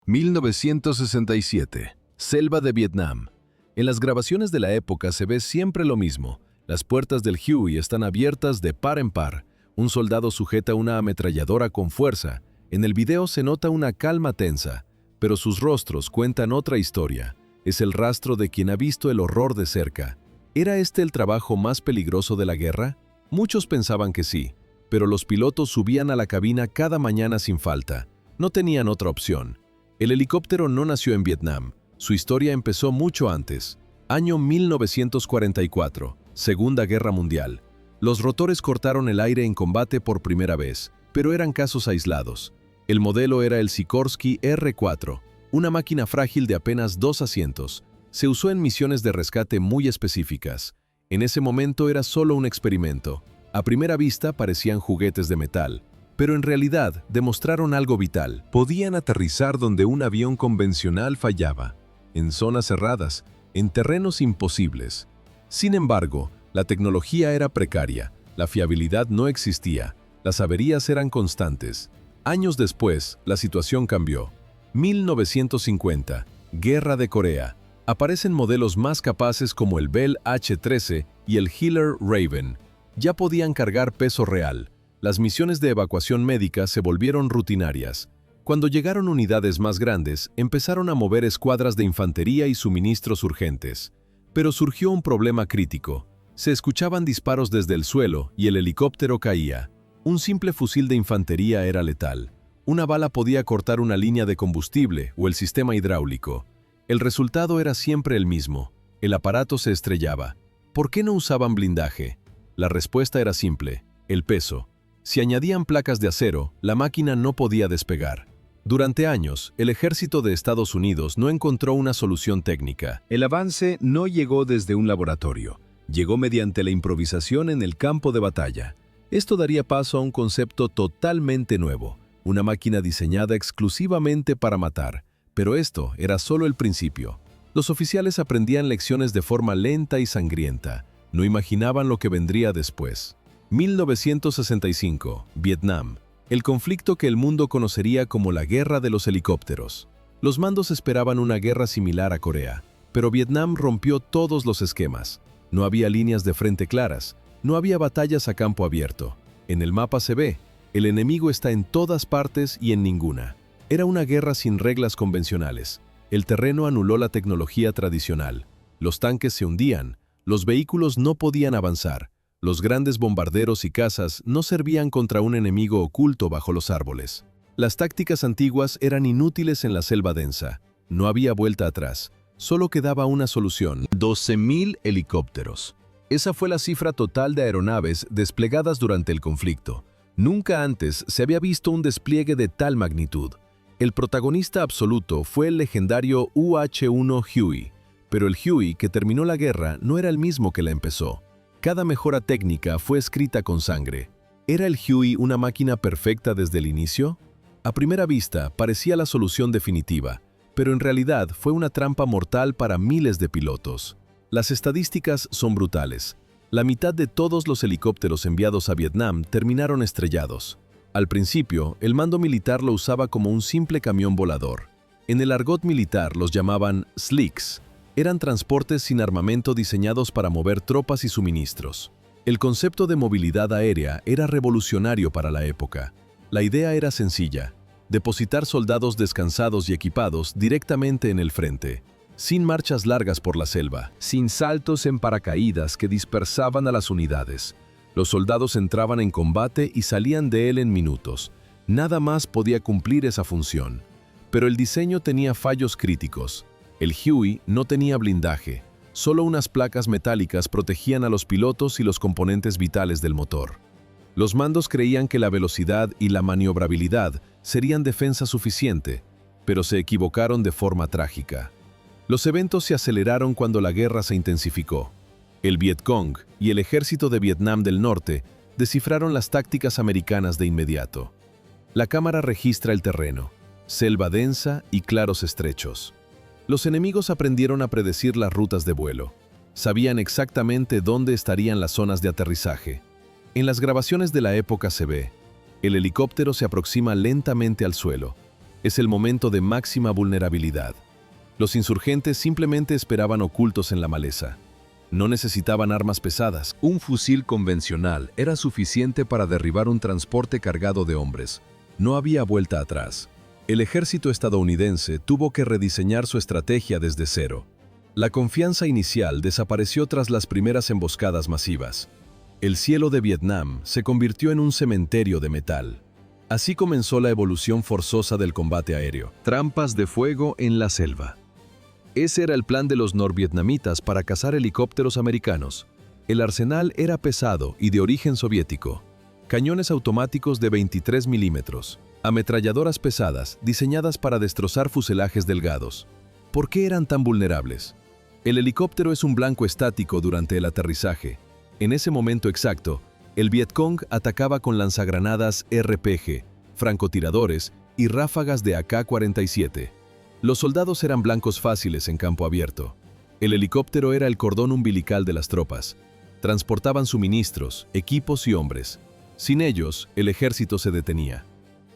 1967. Selva de Vietnam. En las grabaciones de la época se ve siempre lo mismo. Las puertas del Huey están abiertas de par en par. Un soldado sujeta una ametralladora con fuerza. En el video se nota una calma tensa, pero sus rostros cuentan otra historia. Es el rastro de quien ha visto el horror de cerca. ¿Era este el trabajo más peligroso de la guerra? Muchos pensaban que sí, pero los pilotos subían a la cabina cada mañana sin falta. No tenían otra opción. El helicóptero no nació en Vietnam. Su historia empezó mucho antes. Año 1944, Segunda Guerra Mundial. Los rotores cortaron el aire en combate por primera vez, pero eran casos aislados. El modelo era el Sikorsky R-4, una máquina frágil de apenas 2 asientos. Se usó en misiones de rescate muy específicas. En ese momento era solo un experimento. A primera vista parecían juguetes de metal, pero en realidad demostraron algo vital. Podían aterrizar donde un avión convencional fallaba, en zonas cerradas, en terrenos imposibles. Sin embargo, la tecnología era precaria, la fiabilidad no existía, las averías eran constantes. Años después, la situación cambió. 1950, Guerra de Corea. Aparecen modelos más capaces como el Bell H-13 y el Healer Raven. Ya podían cargar peso real. Las misiones de evacuación médica se volvieron rutinarias. Cuando llegaron unidades más grandes, empezaron a mover escuadras de infantería y suministros urgentes. Pero surgió un problema crítico. Se escuchaban disparos desde el suelo y el helicóptero caía. Un simple fusil de infantería era letal. Una bala podía cortar una línea de combustible o el sistema hidráulico. El resultado era siempre el mismo. El aparato se estrellaba. ¿Por qué no usaban blindaje? La respuesta era simple: el peso. Si añadían placas de acero, la máquina no podía despegar. Durante años, el ejército de Estados Unidos no encontró una solución técnica. El avance no llegó desde un laboratorio, llegó mediante la improvisación en el campo de batalla. Esto daría paso a un concepto totalmente nuevo, una máquina diseñada exclusivamente para matar. Pero esto era solo el principio. Los oficiales aprendían lecciones de forma lenta y sangrienta. No imaginaban lo que vendría después. 1965, Vietnam. El conflicto que el mundo conocería como la Guerra de los Helicópteros. Los mandos esperaban una guerra similar a Corea, pero Vietnam rompió todos los esquemas. No había líneas de frente claras, no había batallas a campo abierto. En el mapa se ve, el enemigo está en todas partes y en ninguna. Era una guerra sin reglas convencionales. El terreno anuló la tecnología tradicional. Los tanques se hundían, los vehículos no podían avanzar. Los grandes bombarderos y cazas no servían contra un enemigo oculto bajo los árboles. Las tácticas antiguas eran inútiles en la selva densa. No había vuelta atrás. Solo quedaba una solución: 12.000 helicópteros. Esa fue la cifra total de aeronaves desplegadas durante el conflicto. Nunca antes se había visto un despliegue de tal magnitud. El protagonista absoluto fue el legendario UH-1 Huey, pero el Huey que terminó la guerra no era el mismo que la empezó. Cada mejora técnica fue escrita con sangre. ¿Era el Huey una máquina perfecta desde el inicio? A primera vista parecía la solución definitiva, pero en realidad fue una trampa mortal para miles de pilotos. Las estadísticas son brutales. La mitad de todos los helicópteros enviados a Vietnam terminaron estrellados. Al principio, el mando militar lo usaba como un simple camión volador. En el argot militar los llamaban slicks. Eran transportes sin armamento diseñados para mover tropas y suministros. El concepto de movilidad aérea era revolucionario para la época. La idea era sencilla: depositar soldados descansados y equipados directamente en el frente, sin marchas largas por la selva, sin saltos en paracaídas que dispersaban a las unidades. Los soldados entraban en combate y salían de él en minutos. Nada más podía cumplir esa función. Pero el diseño tenía fallos críticos. El Huey no tenía blindaje. Solo unas placas metálicas protegían a los pilotos y los componentes vitales del motor. Los mandos creían que la velocidad y la maniobrabilidad serían defensa suficiente, pero se equivocaron de forma trágica. Los eventos se aceleraron cuando la guerra se intensificó. El Vietcong y el ejército de Vietnam del Norte descifraron las tácticas americanas de inmediato. La cámara registra el terreno: selva densa y claros estrechos. Los enemigos aprendieron a predecir las rutas de vuelo. Sabían exactamente dónde estarían las zonas de aterrizaje. En las grabaciones de la época se ve: el helicóptero se aproxima lentamente al suelo. Es el momento de máxima vulnerabilidad. Los insurgentes simplemente esperaban ocultos en la maleza. No necesitaban armas pesadas. Un fusil convencional era suficiente para derribar un transporte cargado de hombres. No había vuelta atrás. El ejército estadounidense tuvo que rediseñar su estrategia desde cero. La confianza inicial desapareció tras las primeras emboscadas masivas. El cielo de Vietnam se convirtió en un cementerio de metal. Así comenzó la evolución forzosa del combate aéreo. Trampas de fuego en la selva. Ese era el plan de los norvietnamitas para cazar helicópteros americanos. El arsenal era pesado y de origen soviético. Cañones automáticos de 23 milímetros. Ametralladoras pesadas diseñadas para destrozar fuselajes delgados. ¿Por qué eran tan vulnerables? El helicóptero es un blanco estático durante el aterrizaje. En ese momento exacto, el Vietcong atacaba con lanzagranadas RPG, francotiradores y ráfagas de AK-47. Los soldados eran blancos fáciles en campo abierto. El helicóptero era el cordón umbilical de las tropas. Transportaban suministros, equipos y hombres. Sin ellos, el ejército se detenía.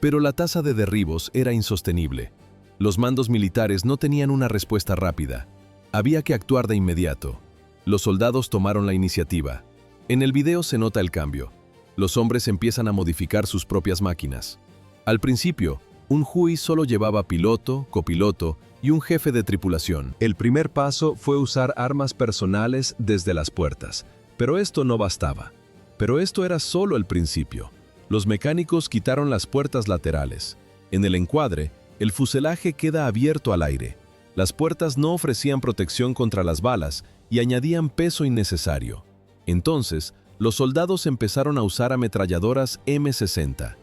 Pero la tasa de derribos era insostenible. Los mandos militares no tenían una respuesta rápida. Había que actuar de inmediato. Los soldados tomaron la iniciativa. En el video se nota el cambio. Los hombres empiezan a modificar sus propias máquinas. Al principio, un Huey solo llevaba piloto, copiloto y un jefe de tripulación. El primer paso fue usar armas personales desde las puertas, pero esto no bastaba. Pero esto era solo el principio. Los mecánicos quitaron las puertas laterales. En el encuadre, el fuselaje queda abierto al aire. Las puertas no ofrecían protección contra las balas y añadían peso innecesario. Entonces, los soldados empezaron a usar ametralladoras M60.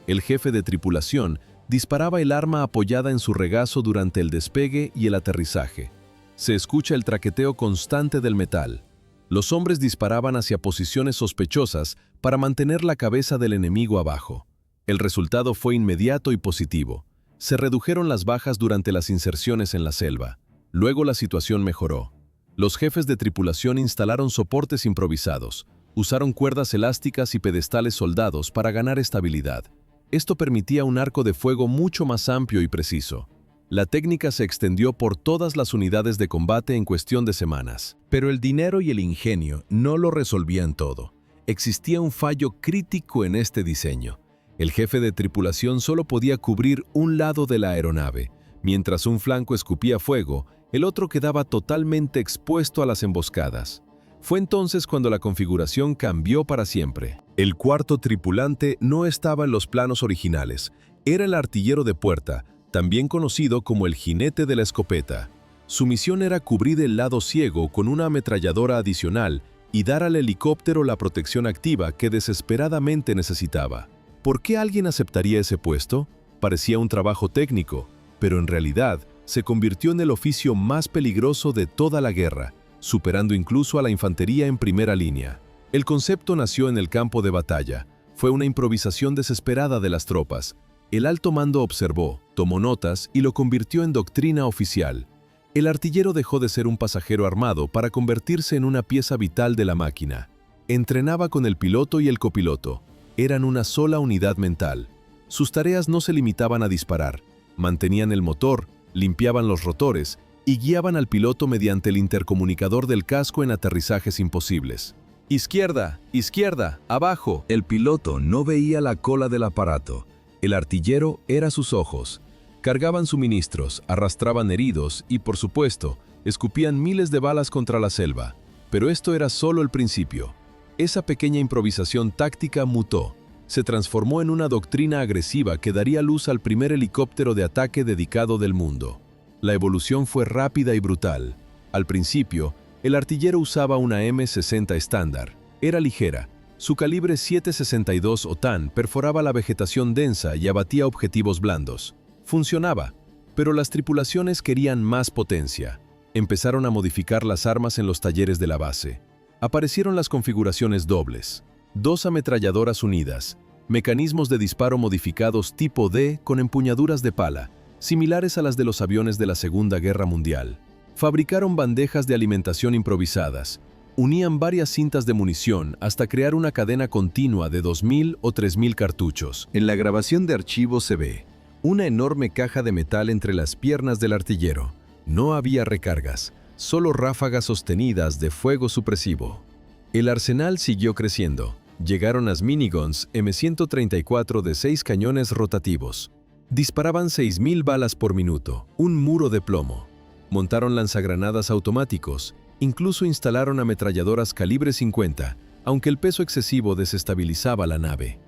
El jefe de tripulación disparaba el arma apoyada en su regazo durante el despegue y el aterrizaje. Se escucha el traqueteo constante del metal. Los hombres disparaban hacia posiciones sospechosas para mantener la cabeza del enemigo abajo. El resultado fue inmediato y positivo. Se redujeron las bajas durante las inserciones en la selva. Luego la situación mejoró. Los jefes de tripulación instalaron soportes improvisados, usaron cuerdas elásticas y pedestales soldados para ganar estabilidad. Esto permitía un arco de fuego mucho más amplio y preciso. La técnica se extendió por todas las unidades de combate en cuestión de semanas. Pero el dinero y el ingenio no lo resolvían todo. Existía un fallo crítico en este diseño. El jefe de tripulación solo podía cubrir un lado de la aeronave. Mientras un flanco escupía fuego, el otro quedaba totalmente expuesto a las emboscadas. Fue entonces cuando la configuración cambió para siempre. El cuarto tripulante no estaba en los planos originales. Era el artillero de puerta, también conocido como el jinete de la escopeta. Su misión era cubrir el lado ciego con una ametralladora adicional y dar al helicóptero la protección activa que desesperadamente necesitaba. ¿Por qué alguien aceptaría ese puesto? Parecía un trabajo técnico, pero en realidad se convirtió en el oficio más peligroso de toda la guerra, superando incluso a la infantería en primera línea. El concepto nació en el campo de batalla. Fue una improvisación desesperada de las tropas. El alto mando observó, tomó notas y lo convirtió en doctrina oficial. El artillero dejó de ser un pasajero armado para convertirse en una pieza vital de la máquina. Entrenaba con el piloto y el copiloto. Eran una sola unidad mental. Sus tareas no se limitaban a disparar. Mantenían el motor, limpiaban los rotores y guiaban al piloto mediante el intercomunicador del casco en aterrizajes imposibles. Izquierda, izquierda, abajo. El piloto no veía la cola del aparato. El artillero era sus ojos. Cargaban suministros, arrastraban heridos y, por supuesto, escupían miles de balas contra la selva. Pero esto era solo el principio. Esa pequeña improvisación táctica mutó. Se transformó en una doctrina agresiva que daría luz al primer helicóptero de ataque dedicado del mundo. La evolución fue rápida y brutal. Al principio, el artillero usaba una M60 estándar. Era ligera. Su calibre 7.62 OTAN perforaba la vegetación densa y abatía objetivos blandos. Funcionaba, pero las tripulaciones querían más potencia. Empezaron a modificar las armas en los talleres de la base. Aparecieron las configuraciones dobles. 2 ametralladoras unidas, mecanismos de disparo modificados tipo D con empuñaduras de pala, similares a las de los aviones de la Segunda Guerra Mundial. Fabricaron bandejas de alimentación improvisadas, unían varias cintas de munición hasta crear una cadena continua de 2.000 o 3.000 cartuchos. En la grabación de archivos se ve Una enorme caja de metal entre las piernas del artillero. No había recargas, solo ráfagas sostenidas de fuego supresivo. El arsenal siguió creciendo. Llegaron las miniguns M134 de 6 cañones rotativos. Disparaban 6.000 balas por minuto, un muro de plomo. Montaron lanzagranadas automáticos, incluso instalaron ametralladoras calibre 50, aunque el peso excesivo desestabilizaba la nave.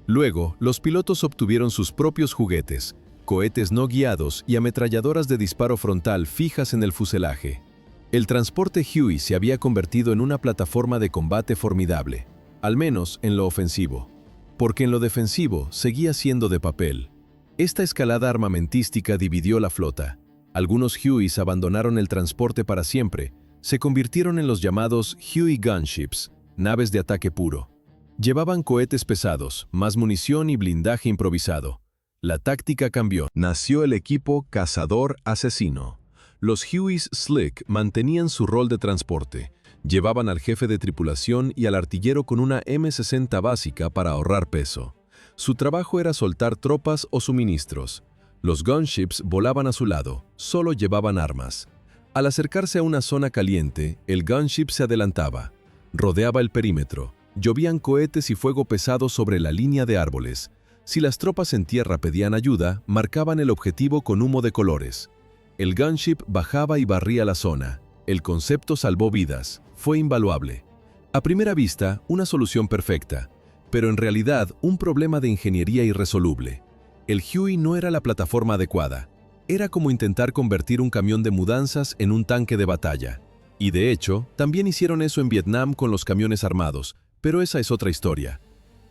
Luego, los pilotos obtuvieron sus propios juguetes, cohetes no guiados y ametralladoras de disparo frontal fijas en el fuselaje. El transporte Huey se había convertido en una plataforma de combate formidable, al menos en lo ofensivo, porque en lo defensivo seguía siendo de papel. Esta escalada armamentística dividió la flota. Algunos Hueys abandonaron el transporte para siempre, se convirtieron en los llamados Huey Gunships, naves de ataque puro. Llevaban cohetes pesados, más munición y blindaje improvisado. La táctica cambió. Nació el equipo cazador-asesino. Los Hueys Slick mantenían su rol de transporte. Llevaban al jefe de tripulación y al artillero con una M60 básica para ahorrar peso. Su trabajo era soltar tropas o suministros. Los gunships volaban a su lado, solo llevaban armas. Al acercarse a una zona caliente, el gunship se adelantaba. Rodeaba el perímetro. Llovían cohetes y fuego pesado sobre la línea de árboles. Si las tropas en tierra pedían ayuda, marcaban el objetivo con humo de colores. El gunship bajaba y barría la zona. El concepto salvó vidas. Fue invaluable. A primera vista, una solución perfecta, pero en realidad un problema de ingeniería irresoluble. El Huey no era la plataforma adecuada. Era como intentar convertir un camión de mudanzas en un tanque de batalla. Y de hecho, también hicieron eso en Vietnam con los camiones armados, pero esa es otra historia.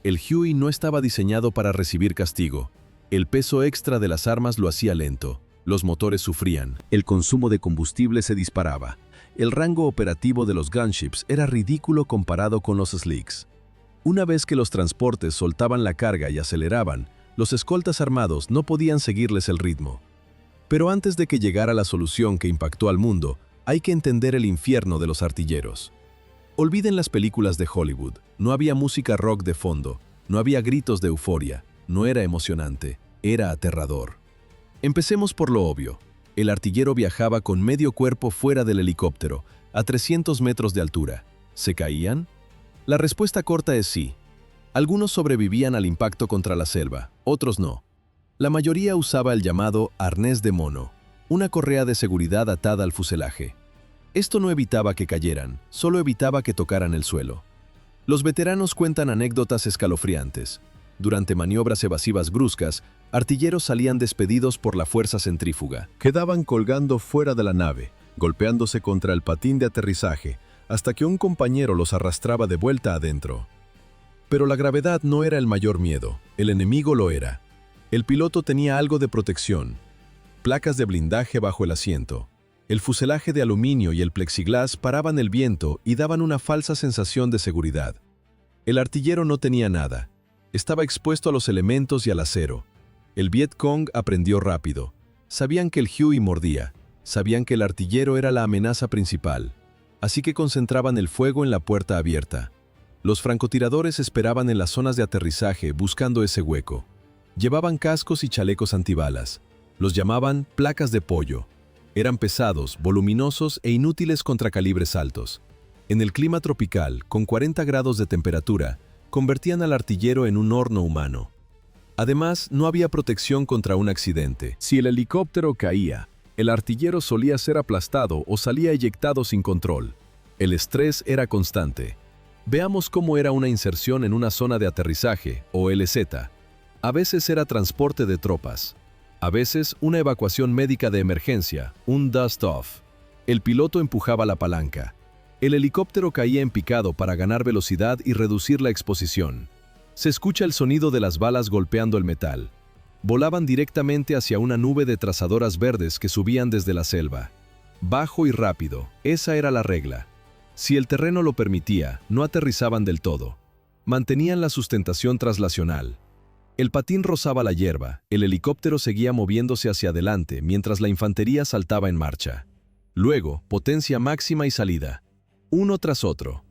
El Huey no estaba diseñado para recibir castigo. El peso extra de las armas lo hacía lento. Los motores sufrían. El consumo de combustible se disparaba. El rango operativo de los gunships era ridículo comparado con los Slicks. Una vez que los transportes soltaban la carga y aceleraban, los escoltas armados no podían seguirles el ritmo. Pero antes de que llegara la solución que impactó al mundo, hay que entender el infierno de los artilleros. Olviden las películas de Hollywood. No había música rock de fondo, no había gritos de euforia, no era emocionante, era aterrador. Empecemos por lo obvio. El artillero viajaba con medio cuerpo fuera del helicóptero, a 300 metros de altura. ¿Se caían? La respuesta corta es sí. Algunos sobrevivían al impacto contra la selva, otros no. La mayoría usaba el llamado arnés de mono, una correa de seguridad atada al fuselaje. Esto no evitaba que cayeran, solo evitaba que tocaran el suelo. Los veteranos cuentan anécdotas escalofriantes. Durante maniobras evasivas bruscas, artilleros salían despedidos por la fuerza centrífuga. Quedaban colgando fuera de la nave, golpeándose contra el patín de aterrizaje, hasta que un compañero los arrastraba de vuelta adentro. Pero la gravedad no era el mayor miedo, el enemigo lo era. El piloto tenía algo de protección. Placas de blindaje bajo el asiento. El fuselaje de aluminio y el plexiglás paraban el viento y daban una falsa sensación de seguridad. El artillero no tenía nada. Estaba expuesto a los elementos y al acero. El Vietcong aprendió rápido. Sabían que el Huey mordía. Sabían que el artillero era la amenaza principal. Así que concentraban el fuego en la puerta abierta. Los francotiradores esperaban en las zonas de aterrizaje buscando ese hueco. Llevaban cascos y chalecos antibalas. Los llamaban placas de pollo. Eran pesados, voluminosos e inútiles contra calibres altos. En el clima tropical, con 40 grados de temperatura, convertían al artillero en un horno humano. Además, no había protección contra un accidente. Si el helicóptero caía, el artillero solía ser aplastado o salía eyectado sin control. El estrés era constante. Veamos cómo era una inserción en una zona de aterrizaje, o LZ. A veces era transporte de tropas. A veces una evacuación médica de emergencia, un dust-off. El piloto empujaba la palanca. El helicóptero caía en picado para ganar velocidad y reducir la exposición. Se escucha el sonido de las balas golpeando el metal. Volaban directamente hacia una nube de trazadoras verdes que subían desde la selva. Bajo y rápido, esa era la regla. Si el terreno lo permitía, no aterrizaban del todo. Mantenían la sustentación traslacional. El patín rozaba la hierba, el helicóptero seguía moviéndose hacia adelante mientras la infantería saltaba en marcha. Luego, potencia máxima y salida. Uno tras otro.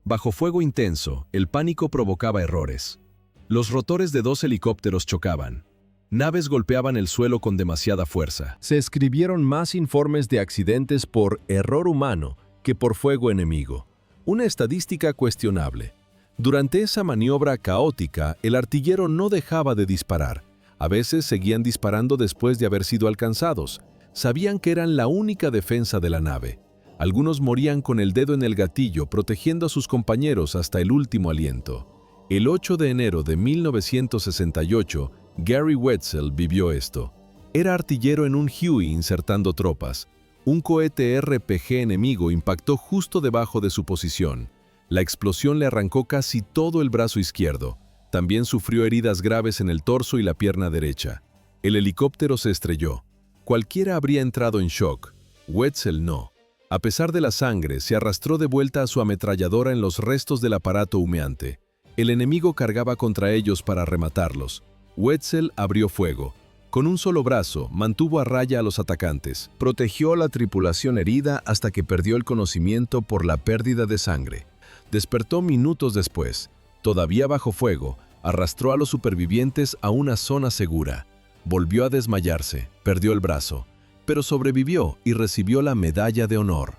Bajo fuego intenso, el pánico provocaba errores. Los rotores de 2 helicópteros chocaban. Naves golpeaban el suelo con demasiada fuerza. Se escribieron más informes de accidentes por error humano que por fuego enemigo. Una estadística cuestionable. Durante esa maniobra caótica, el artillero no dejaba de disparar. A veces seguían disparando después de haber sido alcanzados. Sabían que eran la única defensa de la nave. Algunos morían con el dedo en el gatillo, protegiendo a sus compañeros hasta el último aliento. El 8 de enero de 1968, Gary Wetzel vivió esto. Era artillero en un Huey insertando tropas. Un cohete RPG enemigo impactó justo debajo de su posición. La explosión le arrancó casi todo el brazo izquierdo. También sufrió heridas graves en el torso y la pierna derecha. El helicóptero se estrelló. Cualquiera habría entrado en shock. Wetzel no. A pesar de la sangre, se arrastró de vuelta a su ametralladora en los restos del aparato humeante. El enemigo cargaba contra ellos para rematarlos. Wetzel abrió fuego. Con un solo brazo, mantuvo a raya a los atacantes. Protegió a la tripulación herida hasta que perdió el conocimiento por la pérdida de sangre. Despertó minutos después. Todavía bajo fuego, arrastró a los supervivientes a una zona segura. Volvió a desmayarse, perdió el brazo, pero sobrevivió y recibió la medalla de honor.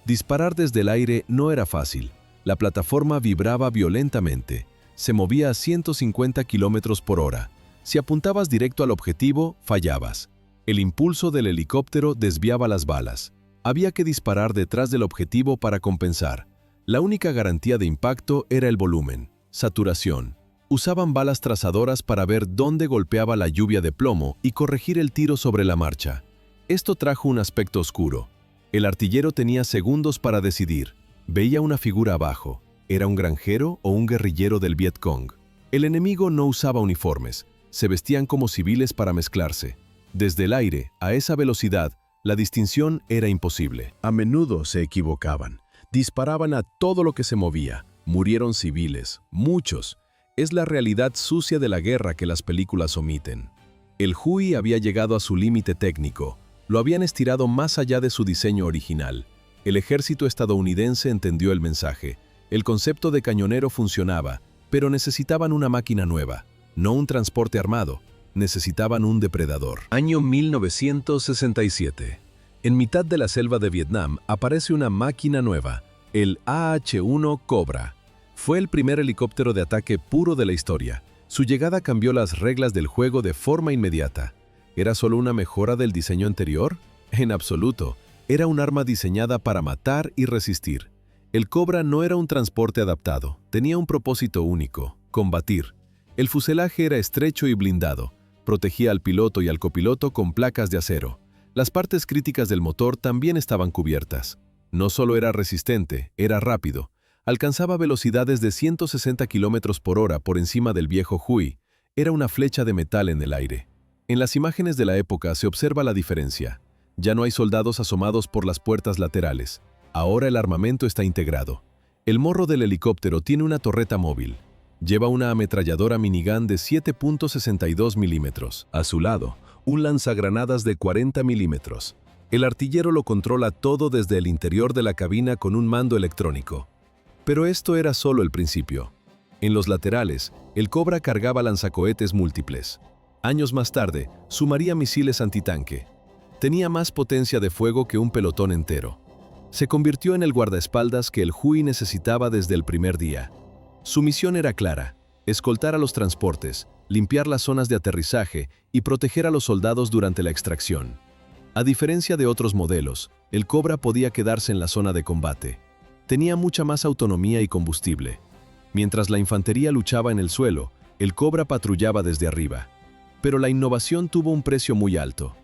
Disparar desde el aire no era fácil. La plataforma vibraba violentamente. Se movía a 150 km por hora. Si apuntabas directo al objetivo, fallabas. El impulso del helicóptero desviaba las balas. Había que disparar detrás del objetivo para compensar. La única garantía de impacto era el volumen, saturación. Usaban balas trazadoras para ver dónde golpeaba la lluvia de plomo y corregir el tiro sobre la marcha. Esto trajo un aspecto oscuro. El artillero tenía segundos para decidir. Veía una figura abajo. ¿Era un granjero o un guerrillero del Vietcong? El enemigo no usaba uniformes. Se vestían como civiles para mezclarse. Desde el aire, a esa velocidad, la distinción era imposible. A menudo se equivocaban. Disparaban a todo lo que se movía. Murieron civiles, muchos. Es la realidad sucia de la guerra que las películas omiten. El Huey había llegado a su límite técnico. Lo habían estirado más allá de su diseño original. El ejército estadounidense entendió el mensaje. El concepto de cañonero funcionaba, pero necesitaban una máquina nueva. No un transporte armado, necesitaban un depredador. Año 1967. En mitad de la selva de Vietnam aparece una máquina nueva, el AH-1 Cobra. Fue el primer helicóptero de ataque puro de la historia. Su llegada cambió las reglas del juego de forma inmediata. ¿Era solo una mejora del diseño anterior? En absoluto. Era un arma diseñada para matar y resistir. El Cobra no era un transporte adaptado, tenía un propósito único: combatir. El fuselaje era estrecho y blindado. Protegía al piloto y al copiloto con placas de acero. Las partes críticas del motor también estaban cubiertas. No solo era resistente, era rápido. Alcanzaba velocidades de 160 km por hora por encima del viejo Huey. Era una flecha de metal en el aire. En las imágenes de la época se observa la diferencia. Ya no hay soldados asomados por las puertas laterales. Ahora el armamento está integrado. El morro del helicóptero tiene una torreta móvil. Lleva una ametralladora minigun de 7.62 milímetros. A su lado, un lanzagranadas de 40 milímetros. El artillero lo controla todo desde el interior de la cabina con un mando electrónico. Pero esto era solo el principio. En los laterales, el Cobra cargaba lanzacohetes múltiples. Años más tarde, sumaría misiles antitanque. Tenía más potencia de fuego que un pelotón entero. Se convirtió en el guardaespaldas que el Huey necesitaba desde el primer día. Su misión era clara: escoltar a los transportes, limpiar las zonas de aterrizaje y proteger a los soldados durante la extracción. A diferencia de otros modelos, el Cobra podía quedarse en la zona de combate. Tenía mucha más autonomía y combustible. Mientras la infantería luchaba en el suelo, el Cobra patrullaba desde arriba. Pero la innovación tuvo un precio muy alto.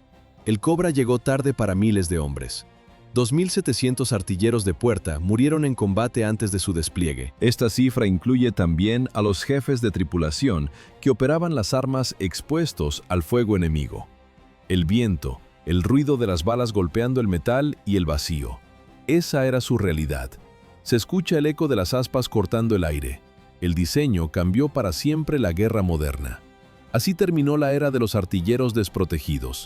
El Cobra llegó tarde para miles de hombres. 2.700 artilleros de puerta murieron en combate antes de su despliegue. Esta cifra incluye también a los jefes de tripulación que operaban las armas expuestos al fuego enemigo. El viento, el ruido de las balas golpeando el metal y el vacío. Esa era su realidad. Se escucha el eco de las aspas cortando el aire. El diseño cambió para siempre la guerra moderna. Así terminó la era de los artilleros desprotegidos.